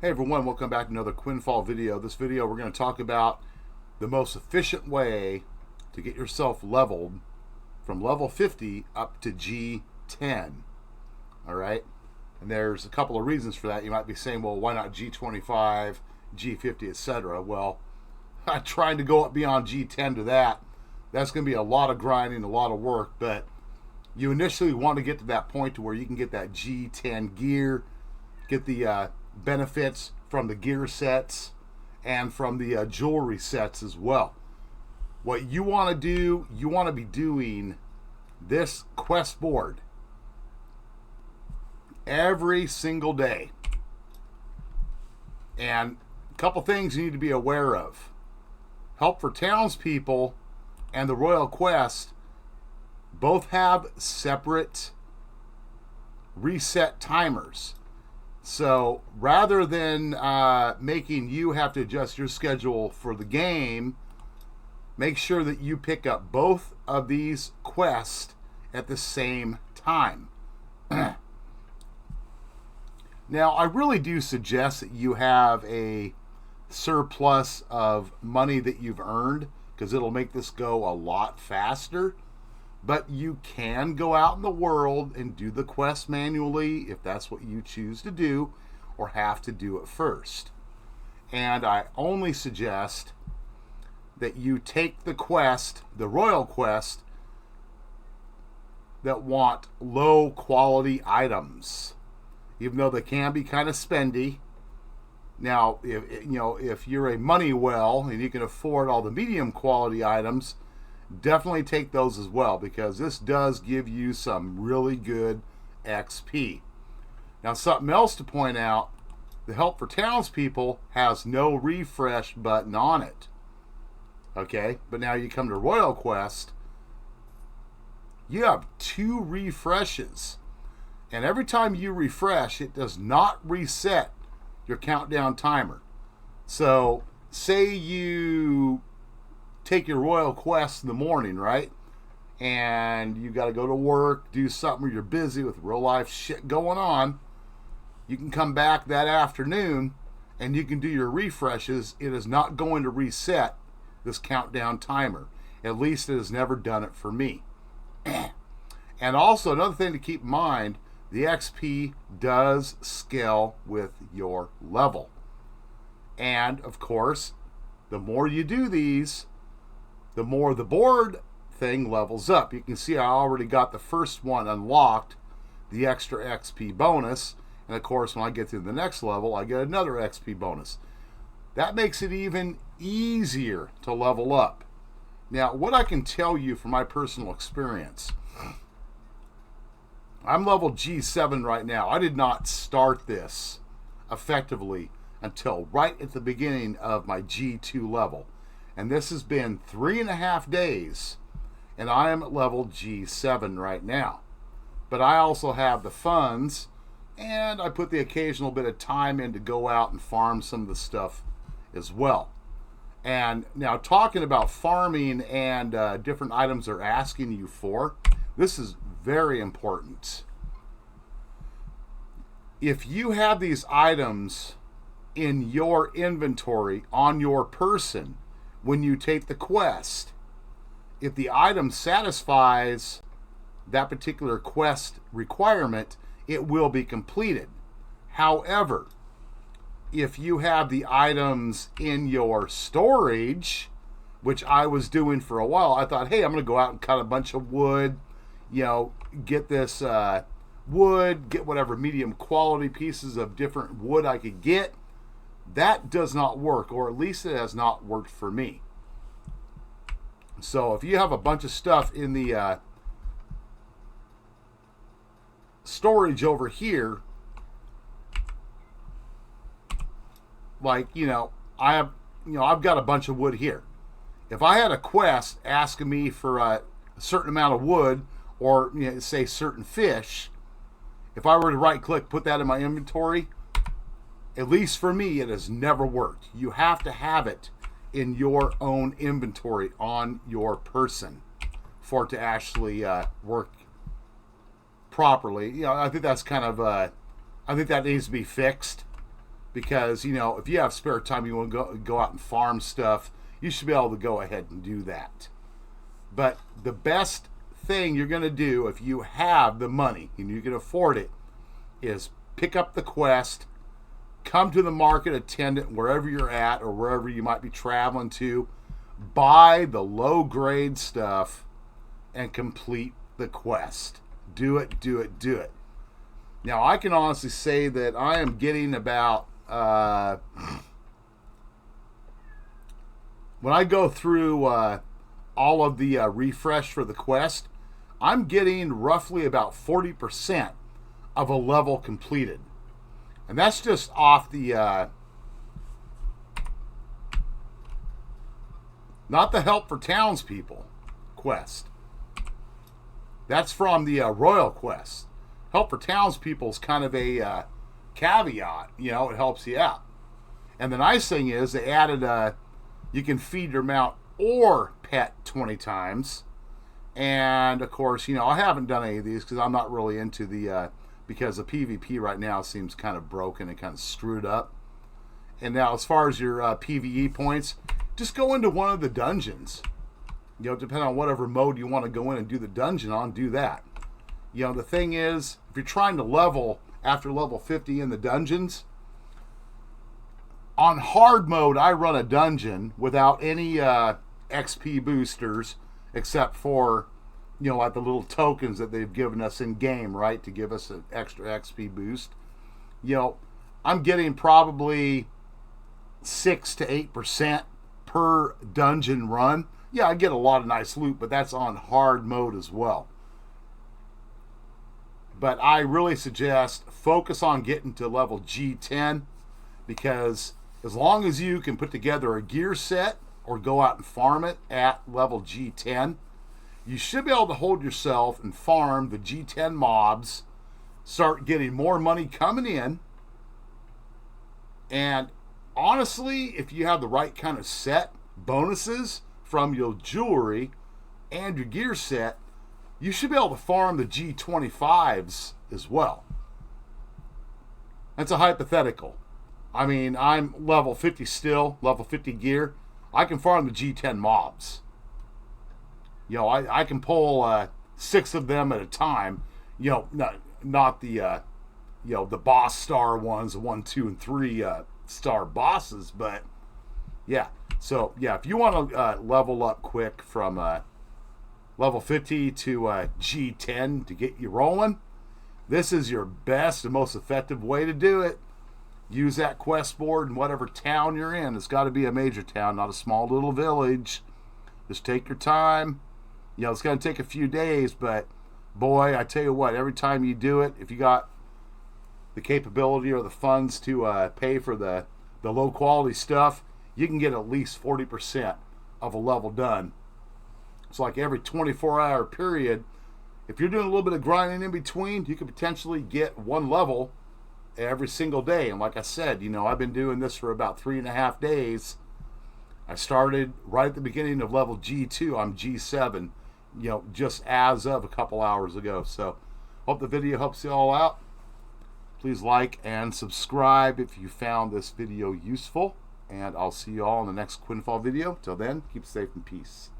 Hey everyone, welcome back to another QUINFALL video. This video we're going to talk about the most efficient way to get yourself leveled from level 50 up to G10. Alright? And there's a couple of reasons for that. You might be saying, well, why not G25, G50, etc.? Well, trying to go up beyond G10 to that's going to be a lot of grinding, a lot of work, but you initially want to get to that point to where you can get that G10 gear, get the benefits from the gear sets and from the jewelry sets as well. What you want to do, you want to be doing this quest board every single day. And a couple things you need to be aware of. Help for Townspeople and the Royal Quest both have separate reset timers. So rather than making you have to adjust your schedule for the game, make sure that you pick up both of these quests at the same time. Now, I really do suggest that you have a surplus of money that you've earned, because it'll make this go a lot faster. But you can go out in the world and do the quest manually if that's what you choose to do, or have to do it first. And I only suggest that you take the quest, the Royal Quest, that want low quality items, even though they can be kind of spendy. Now, if you're a money well and you can afford all the medium quality items, definitely take those as well, because this does give you some really good XP. Now, something else to point out, the Help for Townspeople has no refresh button on it. Okay, but now you come to Royal Quest, you have 2 refreshes. And every time you refresh, it does not reset your countdown timer. So, say you take your Royal Quest in the morning, right? And you got to go to work, do something, or you're busy with real life shit going on. You can come back that afternoon and you can do your refreshes. It is not going to reset this countdown timer. At least it has never done it for me. And also, another thing to keep in mind, the XP does scale with your level. And of course, the more you do these, the more the board thing levels up. You can see I already got the first one unlocked, the extra XP bonus. And of course, when I get to the next level, I get another XP bonus. That makes it even easier to level up. Now, what I can tell you from my personal experience, I'm level G7 right now. I did not start this effectively until right at the beginning of my G2 level. And this has been 3.5 days, and I am at level G7 right now. But I also have the funds, and I put the occasional bit of time in to go out and farm some of the stuff as well. And now, talking about farming and different items they're asking you for, this is very important. If you have these items in your inventory on your person, when you take the quest, if the item satisfies that particular quest requirement, it will be completed. However, if you have the items in your storage, which I was doing for a while, I thought, hey, I'm going to go out and cut a bunch of wood, get this wood, get whatever medium quality pieces of different wood I could get. That does not work, or at least it has not worked for me. So if you have a bunch of stuff in the storage over here, like, I've got a bunch of wood here. If I had a quest asking me for a certain amount of wood, or say certain fish, if I were to right click, put that in my inventory, at least for me, it has never worked. You have to have it in your own inventory on your person for it to actually work properly. I think that's kind of I think that needs to be fixed. because, you know, if you have spare time, you want to go out and farm stuff, you should be able to go ahead and do that. But the best thing you're going to do if you have the money and you can afford it is pick up the quest, come to the market attendant wherever you're at or wherever you might be traveling to, buy the low grade stuff and complete the quest. Do it, do it, do it. Now, I can honestly say that I am getting about, when I go through all of the refresh for the quest, I'm getting roughly about 40% of a level completed. And that's just off the, not the Help for Townspeople quest. That's from the Royal quest. Help for Townspeople is kind of a caveat, you know, it helps you out. And the nice thing is they added you can feed your mount or pet 20 times. And of course, you know, I haven't done any of these because I'm not really into the because the PvP right now seems kind of broken and kind of screwed up. And now as far as your PvE points, just go into one of the dungeons. You know, depending on whatever mode you want to go in and do the dungeon on, do that. You know, the thing is, if you're trying to level after level 50 in the dungeons, on hard mode, I run a dungeon without any XP boosters, except for, you know, like the little tokens that they've given us in game, right, to give us an extra XP boost. You know, I'm getting probably 6 to 8% per dungeon run. Yeah, I get a lot of nice loot, but that's on hard mode as well. But I really suggest focus on getting to level G10, because as long as you can put together a gear set or go out and farm it at level G10, you should be able to hold yourself and farm the G10 mobs, start getting more money coming in. And honestly, if you have the right kind of set, bonuses from your jewelry and your gear set, you should be able to farm the G25s as well. That's a hypothetical. I mean, I'm level 50 still, level 50 gear. I can farm the G10 mobs. You know, I can pull 6 of them at a time. You know, not the, you know, the boss star ones, the 1, 2, and 3 star bosses, but yeah. So, yeah, if you want to level up quick from level 50 to G10 to get you rolling, this is your best and most effective way to do it. Use that quest board in whatever town you're in. It's got to be a major town, not a small little village. Just take your time. You know, it's going to take a few days, but boy, I tell you what, every time you do it, if you got the capability or the funds to pay for the low quality stuff, you can get at least 40% of a level done. It's like every 24-hour period. If you're doing a little bit of grinding in between, you could potentially get 1 level every single day. And like I said, you know, I've been doing this for about 3.5 days. I started right at the beginning of level G2. I'm G7, you know, just as of a couple hours ago. So hope the video helps you all out. Please like and subscribe if you found this video useful. And I'll see you all in the next QUINFALL video. Till then, keep safe and peace.